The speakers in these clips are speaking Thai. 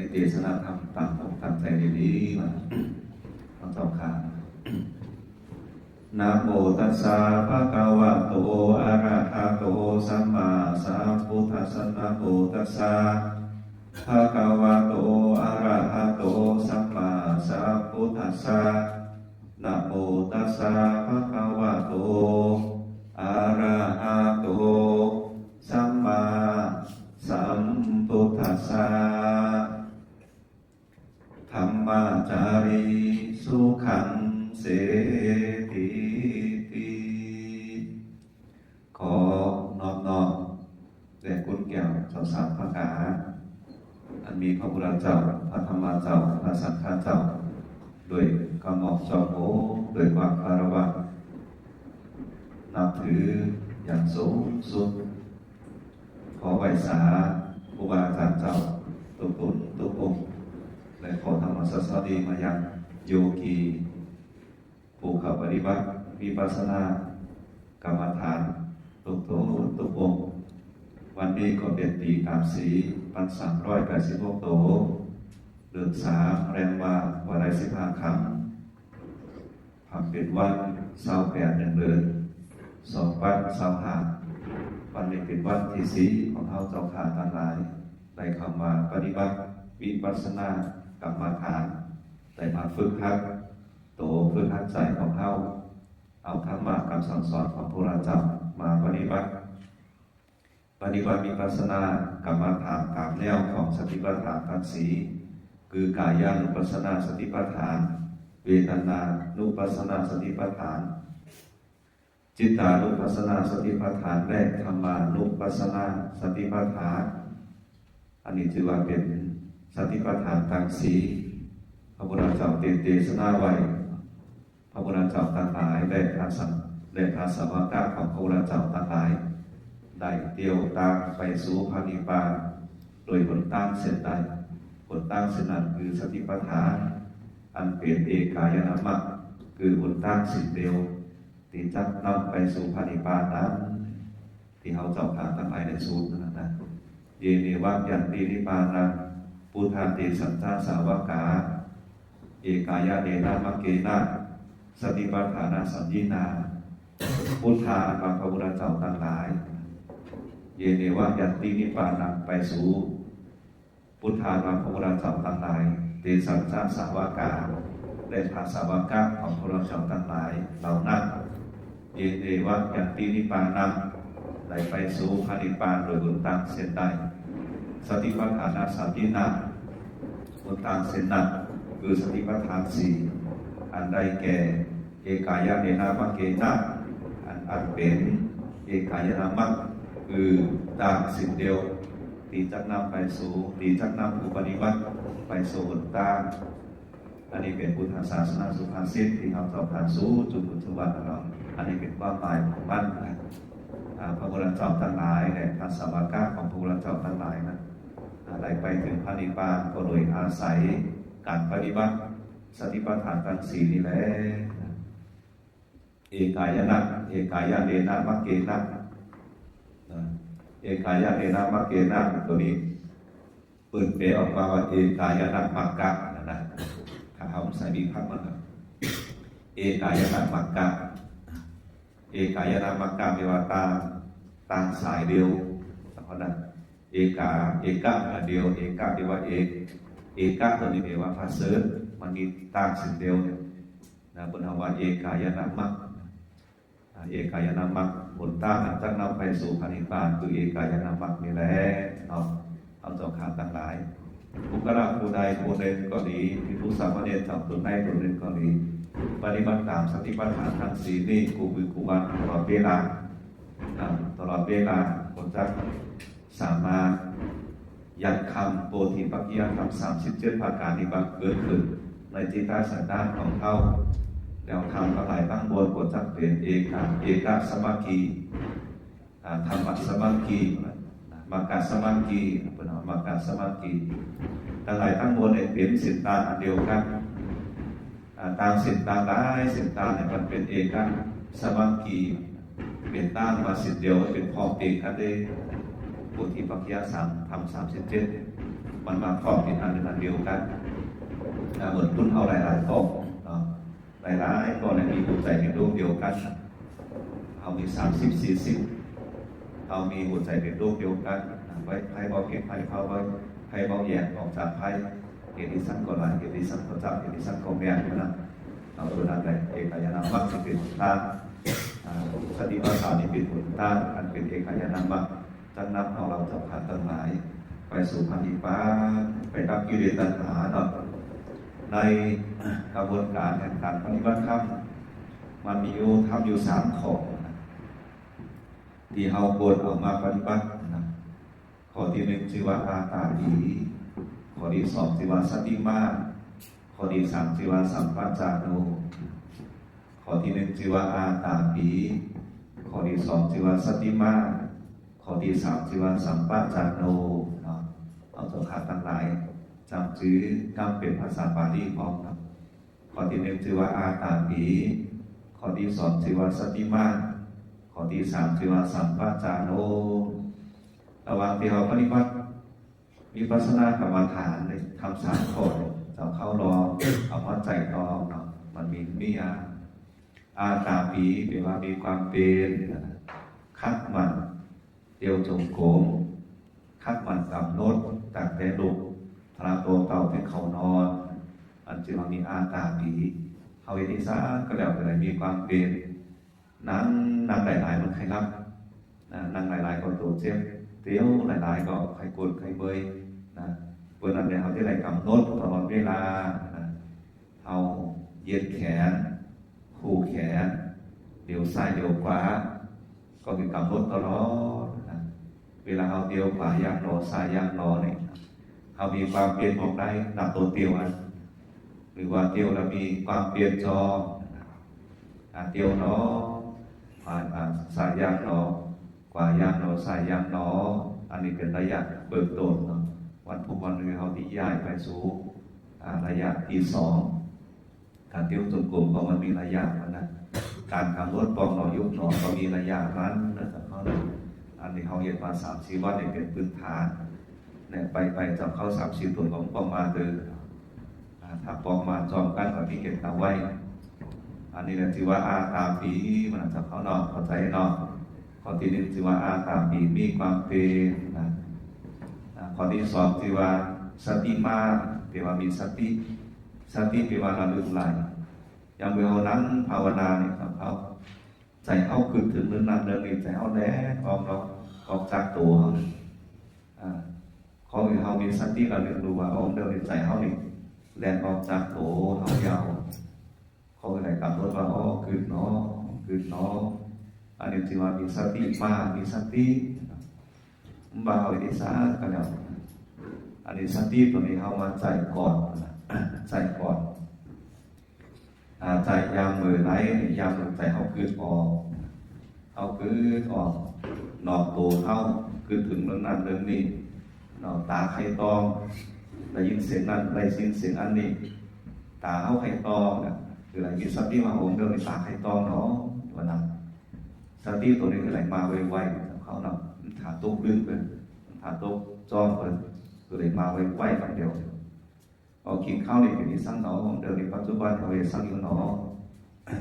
ในเทศนาธรรมต่างอกต่างใจดีๆมาต้องเจ้าขานะโมตัสสะภะคะวะโตอะระหะโตสัมมาสัมพุทธัสสะนะโมตัสสะภะคะวะโตอะระหะโตสัมมาสัมพุทธัสสะนะโมตัสสะภะคะวะโตอะระหะโตสัมมาสัมพุทธัสสะธัมมาจารีสุขังเสติติขอนอบน้อมแด่คุณแก้วเจ้าสามพระกาอันมีพระพุทธเจ้าพระธรรมเจ้าพระสังฆเจ้าโดยกำหนดจอมโหโดยความคารวะนับถืออย่างสูงสุดขอไหว้สาครูบาอาจารย์เจ้าทุกคนทุกองค์และขอธรรมสสดีมายังโยคีผู้เข้าปฏิบัติวิปัสสนากรรมฐานทุกองค์วันนี้ก็เป็นปีตามสี1386โตเดือน3แรมวาวันใด15 ค่ำทำเป็นวัน28เดือน2วัน25วันนี้เป็นวันที่4ของเฮาเจ้าขาทั้งหลายได้เข้ามาปฏิบัติวิปัสสนากรรมฐานได้มาฝึกหัดฝึกหัดใจของเฮาเอาธรรมะคำสั่งสอนของพระพุทธเจ้ามาปฏิบัติวิปัสสนากรรมฐานตามแนวของสติปัฏฐานทั้งสี่คือกายานุปัสสนาสติปัฏฐานเวทนานุปัสสนาสติปัฏฐานจิตตานุปัสสนาสติปัฏฐานและธรรมานุปัสสนาสติปัฏฐานอันนี้ถือว่าเป็นสติปัฏฐานทั้งสี่พระพุทธเจ้าเทศนาไว้พระพุทธเจ้าทั้งหลายและพระสาวกของพระพุทธเจ้าทั้งหลายได้เที่ยวตามไปสู่พระนิพพานโดยผลตั้งเส้นใดผลตั้งเส้นนั้นคือสติปัฏฐานอันเป็นเอกายนามัคคือผลตั้งสิ่งเดียวที่จะนำไปสู่พระนิพพานนั้นที่เขาเจ้าขาทั้งหลายในสูตรนั้นนะเยเนวะยันตินิพพานังพุทธาเตสันตาสาวกาเอกายะเนนะมัคเกนะสติปัฏฐานาสัญญีนาพุทธาพระพุทธเจ้าทั้งหลายเยเนวะยันตินิพพานังไปสู่พุทธาพระพุทธเจ้าทั้งหลายเตสันตาสาวกาและพระสาวกของพระพุทธเจ้าทั้งหลายเหล่านั้นเยเนวะยันตินิพพานังได้ไปสู่พระนิพพานโดยบุญตั้งเส้นใดสติปัฏฐานาสัญญีนาบุญตั้งเส้นนั้นคือสติปัฏฐานสี่อันได้แก่เอกายะเนนะมัคเกนะอันเป็นเอกายนามัคคือตามสิ่งเดียวที่จะนำไปสู่ที่จะนำผู้ปฏิบัติไปสู่ผลตามอันนี้เป็นพุทธศาสนาสุภาษิตที่เราสอบถามสู่จุดจุบันเราอันนี้เป็นความหมายของมันพระพุทธเจ้าทั้งหลายและพระสาวกของพระพุทธเจ้าทั้งหลายนั้นอะไรไปถึงพระนิพพานก็โดยอาศัยการปฏิบัติสติปัฏฐานทั้งสี่นี่แหละเอกายนะเอกายะเนนะมัคเกนะเอกายะเนนะมัคเกนะตัวนี้เปิดเผยออกมาว่าเอกายนะมัคกะนะถ้าเอาใส่บีพักมันเอกายนะมัคกะเอกายนะมัคกะแปลว่าต่างสายเดียวเพราะนั้นเอกะเดียวเอกะแปลว่าเอกะตัวนี้แปลว่าพระเสริฐมันมีต่างสิ่งเดียวเนี่ยนะบนคำว่าเอกายนามัคเอกายนามัคผลตั้งจะนำไปสู่พระนิพพานคือเอกายนามัคนี่แหละเนาะเอาเจ้าขาทั้งหลายผู้กระทำผู้ใดผู้หนึ่งก็ดีที่ผู้สามเณรทำตนใดตนหนึ่งก็ดีปฏิบัติตามสติปัฏฐานทั้งสี่นี่กูคือกูวันตลอดเวลาคนจะสามารถยันคำโพธิปักขิยธรรม37ประการนี้บังเกิดขึ้นในจิตตสันดานของเขาแล้วทำทั้งหลายตั้งบนกฎจักเป็นเอกสมาธิธรรมสมาธิมากาสมาธิเป็นมากาสมาธิทั้งหลายตั้งบนเป็นสิทธาอันเดียวกันตามสิทธาได้สิทธาเนี่ยมันเป็นเอกสมาธิเป็นต้านมาสิทธิเดียวเป็นพร้อมเองกันได้ โพธิปักขิยธรรม37มา มันมาครอบเป็นอันหนึ่งอันเดียวกันเหมือนตุ้นเอาหลายๆก้อนหลายๆก้อนมีหัวใจเป็นดวงเดียวกันเอามี30-40เอามีหัวใจเป็นดวงเดียวกันไว้ไพ่เบาเก็บไพ่เผาไว้ไพ่เบาแยกออกจากไพ่เหตุที่สั้นก็หลายเหตุที่สั้นก็จับเหตุที่สั้นก็แม่นนะเอาตัวนั้นไปเอกายนามัคเป็นผลตามสติปัฏฐานนี่เป็นผลตามอันเป็นเอกายนามัคจังนับเอาเราจับขาดตั้งหลายไปสู่พันธิปานไปดับกิเลสตัณหาเนาะในกระบวนการแห่งการปฏิบัติธรรมมันมีอยู่ทำอยู่3 ข้อที่เราควรเอามาปฏิบัตินะข้อที่1ชื่อว่าอาตาปีข้อที่2ชื่อว่าสติมาข้อที่3ชื่อว่าสัมปัจจาโนข้อที่1ชื่อว่าอาตาปีข้อที่2ชื่อว่าสติมาข้อที่3ชื่อว่าสัมปัจจาโนเอาตัวขาดตั้งหลายจำชื่อกำเป็นภาษาบาลีพร้อมครับข้อที่1ชื่อว่าอาตาปีข้อที่2ชื่อว่าสติมาข้อที่3ชื่อว่าสัมปัจจาโนระหว่างที่เราปฏิบัติมีปัสนากรรมฐานในทำ3 ข้อจะเข้ารอเอาหัวใจรอเนาะมันมีอาตาปีแปลว่ามีความเป็นคัดมันเดียวจงโกงคัดมันกำหนดตั้งแต่ลุกทราโตเต่าที่เขานอนอันจึงมีอาตาปีเขาเวทิสาก็แล้วแต่มีความเป็นนั้นนั่งหลายๆมันใครรับนั่งหลายๆก็ตัวเจ็บเตี้ยวหลายๆก็ใครกดใครเบยนะเวลาเนี่ยเขาที่ไรกำหนดตลอดเวลาเอาเย็ดแขนคู่แขนเดี๋ยวซ้ายเดี๋ยวขวาก็คือกำหนดตลอดนะเวลาเอาเดียวขวาย่างรอซ้ายย่างรอเนี่ยเขามีความเปลี่ยนออกได้นับตัวเตียวอันหรือว่าเตียวเรามีความเปลี่ยนจอเตียวเนาะสายย่างเนาะกว่าย่างเนาะสายย่างเนาะอันนี้เป็นระยะเบิกต้นเนาะวันพุธวันนึงเขาที่ย้ายไปสู่ระยะที่2การเตียวจงกรมก็มันมีระยะมันนะการกำหนดปองหนอยุบหนอก็มีระยะนั้นนะครับเขาอันนี้เขาเห็นมา3-4 วันเป็นพื้นฐานเนี่ยไปจับเข้า3-4 ตัวของปองมาคือถ้าปองมาจอมกันกับที่เก็บเอาไว้อันนี้เนี่ยถือว่าอาตาปีมันจับเขาเนาะเข้าใจเนาะข้อที่1ถือว่าอาตาปีมีความเป็นนะข้อที่2ถือว่าสติมาแปลว่ามีสติแปลว่าระลึกไหลอย่างเวลานั้นภาวนาเนี่ยครับเขาใจเขาคือถึงเรื่องนั้นเรื่องนี้ใจเขาแน่ออกจากตัวเขาเขามีสติระลึกรู้ว่าเรื่องในใจเขานี่แล่นออกจากตัวเขายาวเขาอะไรกำหนดว่าคือเนาะอันนี้ถือว่ามีสติมามีสติบ่าวอิสากันแล้วอันนี้สติตัวนี้เขามาใจก่อนใจก่อนใจยามมือไหนยามใจเขาคืนออกนอกตัวเขาคือถึงเรื่องนั้นเรื่องนี้นอกตาใครตองได้ยินเสียงนั้นได้ยินเสียงอันนี้ตาเขาใครตองคืออะไรมีสติมาโหมเรื่องในตาใครตองเนาะวันนั้นสติตัวนี้คืออะไรมาไวๆเขาเนาะถาตุ๊กลึกเลยถาตุ๊กจ้องเลยคืออะไรมาไวๆกันเดียวกินข้าวในปีนี้สั่งเนาะเดี๋ยวในปัจจุบันเขาเองสั่งอยู่เนาะ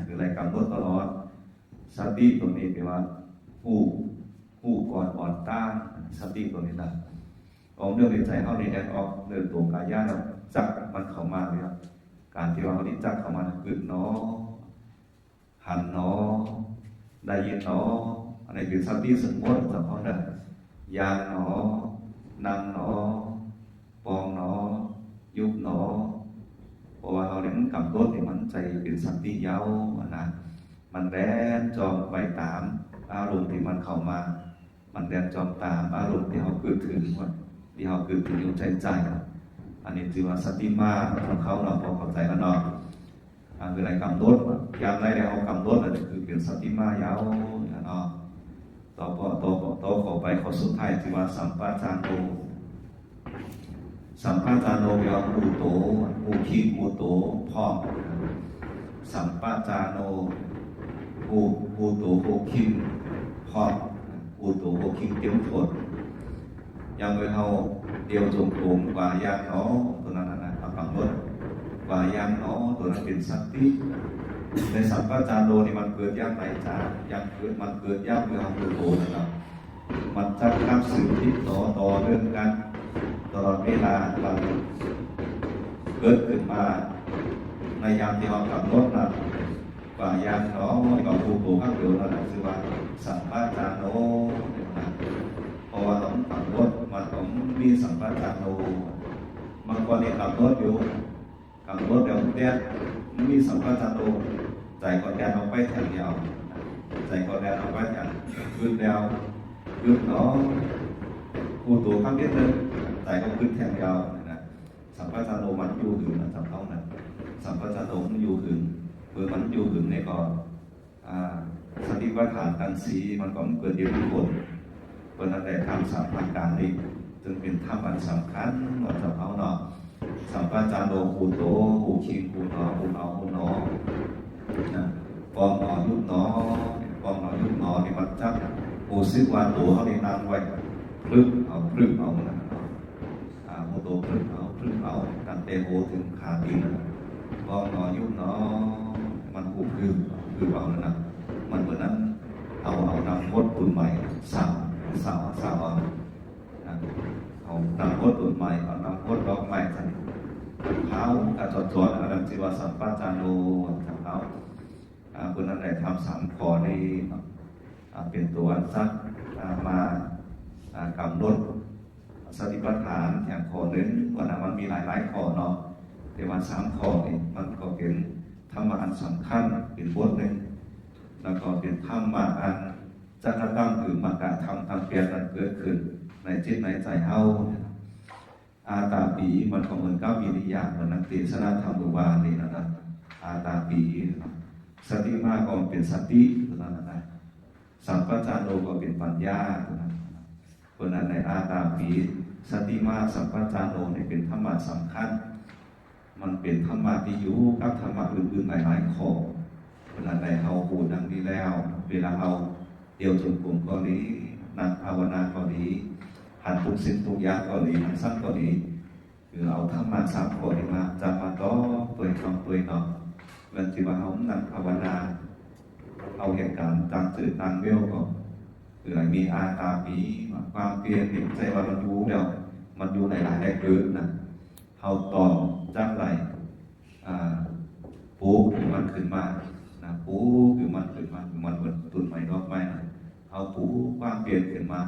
คืออะไรกำหนดตลอดสติตัวนี้แปลว่าหูก่อนอ่อนตาสติตัวนี้นะเรื่องในใจเขาในแอนออกเรื่องตัวกายะเราจับมันเข้ามาเลยครับการที่ว่าเขาที่จับเข้ามาคือเนาะหันเนาะได้ยินเนาะอะไรคือสติสมมติจากเขาเนี่ยยางเนาะนั่งเนาะปองเนาะยุบเนาะเพราะว่าเราเนี่ยมันกำต้นเนี่ยมันใจเป็นสติยาวนะมันแดนจอมไปตามอารมณ์ที่มันเข้ามามันแดนจอมตามอารมณ์ที่เขาเกิดถึงที่เขาเกิดถึงอยู่ใจอันนี้ถือว่าสติมาของเขาเราพอเข้าใจแล้วเนาะคืออะไรกำต้นอย่างไรแล้วกำต้นนั่นคือเป็นสติมายาวเนาะต่อขอไปข้อสุดท้ายที่ว่าสัมปชัญญะสัมปชัญญะแปลว่าอุโตอุคิอุโตพ่อสัมปชัญญะอุโตโหคิมพ่ออุโตโหคิมเต็มทน ยังไปเอาเดียวจงกรมว่ายางเนาะตัวนั้นนะเอากำหนดว่ายางเนาะตัวนั้นเป็นสติในสัมปจานโนนี่มันเกิดยากไหนจ้ายังเกิดมันเกิดยากเมื่อเอาโตนะครับมันจะข้ามสื่อที่ต่อเรื่องกันตลอดเวลาเราเกิดขึ้นมาในยามที่เรากำหนดนะว่ายางเนาะกับผู้โตข้างเดียวนั่นแหละคือว่าสัมปจานโนเพราะว่าต้องกำหนดมันต้องมีสัมปจานโนบางคนเนี่ยกำหนดอยู่กำหนดเดี๋ยวเนี้ยมีสัมปจานโนใจก็แดนเอาไปแถวเดียวใจก็แดนเอาไปแถวขึ้นแล้วขึ้นเนาะผู้ตัวข้างนิดนึงใจก็ขึ้นแถวเดียวนะสัมปจานโนมันอยู่ถึงนะสัมเขานะสัมปจานโนมันอยู่ถึงเมื่อมันอยู่ถึงในก่อนสติปัฏฐานกันสีมันก็เกิดเดียวทุกคนเพราะนั้นแต่ทำสัมพันธ์การนี้จึงเป็นธรรมอันสำคัญเราจะเอาเนาะสัมปจานโนภูโตภูคิงภูนอภูเอาภูนอนะปองนอยุบนอปองนอยุบนอนี่มันจับภูซิวาตัวเขาในนางไว้พลึกเอานะภูโตพลึกเอาตั้งแต่โหถึงขาตีนปองนอยุบนอมันผูกคือเอานะมันเหมือนนั้นเอานำพดปุ่นใหม่สาวเอานำพดปุ่นใหม่เอานำพดดอกใหม่ใส่เท้าการจดอะไรที่ว่าสัมปจานโนทำเท้าคนนั้นได้ทำ3 ข้อในเป็นตัวซักมากำหนดสติปัฏฐานอย่างข้อหนึ่งวันนั้นมันมีหลายข้อเนาะแต่ว่า3 ข้อนี่มันก็เป็นธรรมะอันสำคัญเป็นบทหนึ่งแล้วก็เป็นธรรมะอันจักรตั้งคือมากะทำทำเปลี่ยนนั้นเกิดขึ้นในจิตในใจเฮาอาตาปีมันก็เหมือนกับวิริยะเหมือนนักเทศนาธรรมวานี่นะอาตาปีสติมาก็เป็นสติตัวนั้นนะสัมปจานโนก็เป็นปัญญาตัวนั้นเพราะนั้นในอาตาปีสติมาสัมปจานโนนี่เป็นธรรมะสำคัญมันเป็นธรรมะที่อยู่กับธรรมะอื่นๆหลายๆข้อเวลาใดเราพูดดังนี้แล้วเวลาเราเดียวจนกลุ่มก็ดีนั่งภาวนาก็ดีหันทุกสิ่งทุกอย่างก็ดีหันสั้นก็ดีคือเอาธรรมะ3 ข้อนี้มาจำมาต่อตัวคำตัวเนาะเมื่อที่ว่าเรานั่งภาวนาเอาเหตุการณ์ตั้งตื่นตั้งเบี้ยวก็คือมีอาตาปีความเปลี่ยนติดใจว่ามันอยู่แล้วมันอยู่ในหลายเกิดนะเขาตอนจังไรปูคือมันขึ้นมาปูคือมันขึ้นมามันเหมือนตุ่นไม้ดอกไม้เอาปูความเปลี่ยนขึ้นมา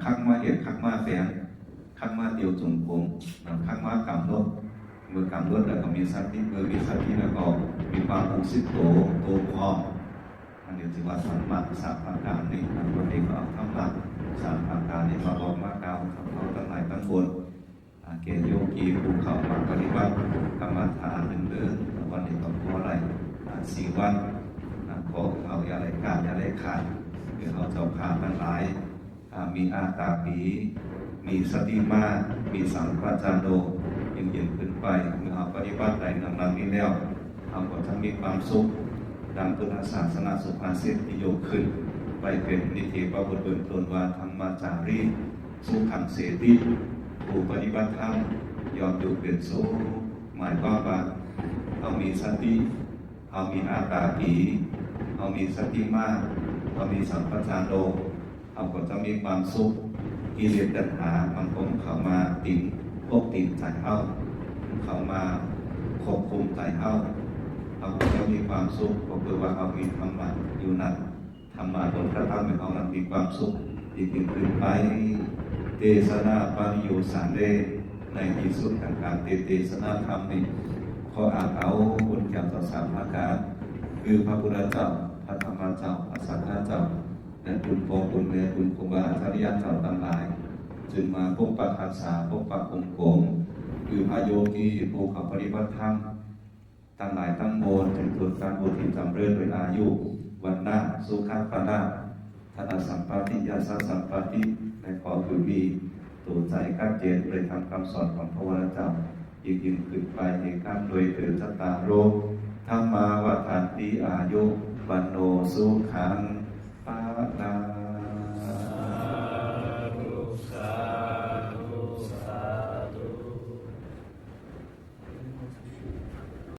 คักมาเห็นคักมาแฝงคักมาเดียวจงกรมคักมากำลดเมื่อกำลดแล้วก็มีสติมีสติแล้วก็มีความอุสิโตพร้อมอันนี้ถือว่าสัมมาสัมพันธ์การนี่ตัวเองก็เอาธรรมะสัมพันธ์การนี่มาบอกมากล่าวทำเขาตั้งหลายตั้งบนเกณฑ์โยกีภูเขามาปฏิบัติกรรมฐานเดินวันนี้ต้องขออะไร4 วันขอเอาอะไรขาดอะไรขาดเดี๋ยวเราจะขาดทั้งหลายมีอาตาปีมีสติมามีสัมปจานโนยิ่งขึ้นไปเมื่อเราปฏิบัติในนำนี้แล้วเราก็จะมีความสุขดังพุทธศาสนาสุภาษิตที่โยกขึ้นไปเป็นนิติประบุตรเบื้องต้นว่าธรรมจารีสุขังเสติผู้ปฏิบัติธรรมยอมอยู่เป็นสุขหมายความว่าเรามีสติเรามีอาตาปีเรามีสติมาเรามีสัมปจานโนเราก็จะมีความสุขกิเลสตัณหามันคงเข้ามาติดติดใจเข้ามาควบคุมใจเราก็จะมีความสุขก็คือว่าเรามีธรรมะอยู่นั้นธรรมะบนพระธรรมของเรามีความสุขยิ่งขึ้นไปเทศนาปริโยสานเดในที่สุดของการเทศนาธรรมนี้ขออ่านเอาคุณแก่ต่อ3 ประการคือพระพุทธเจ้าพระธรรมเจ้าพระสังฆเจ้าและคุณพ่อคุณแม่คุณครูบาอาจารย์เจ้าทั้งหลายจึงมาพบปะภาษาพบปะองค์กงคือพระโยคีผู้เข้าปฏิบัติธรรมทั้งหลายทั้งมวลถึงผลการบุญที่จำเริญโดยอายุวันนะสุขภาพธนสัมปติยาสสัมปติและขอคือมีตัวใจก้าเจนเลยทำคำสอนของพระวรเจ้ายิ่งขึ้นไปในการโดยเถิดชะตาโรธรรมาวัฏันติอายุวันโนสุขังปาลัง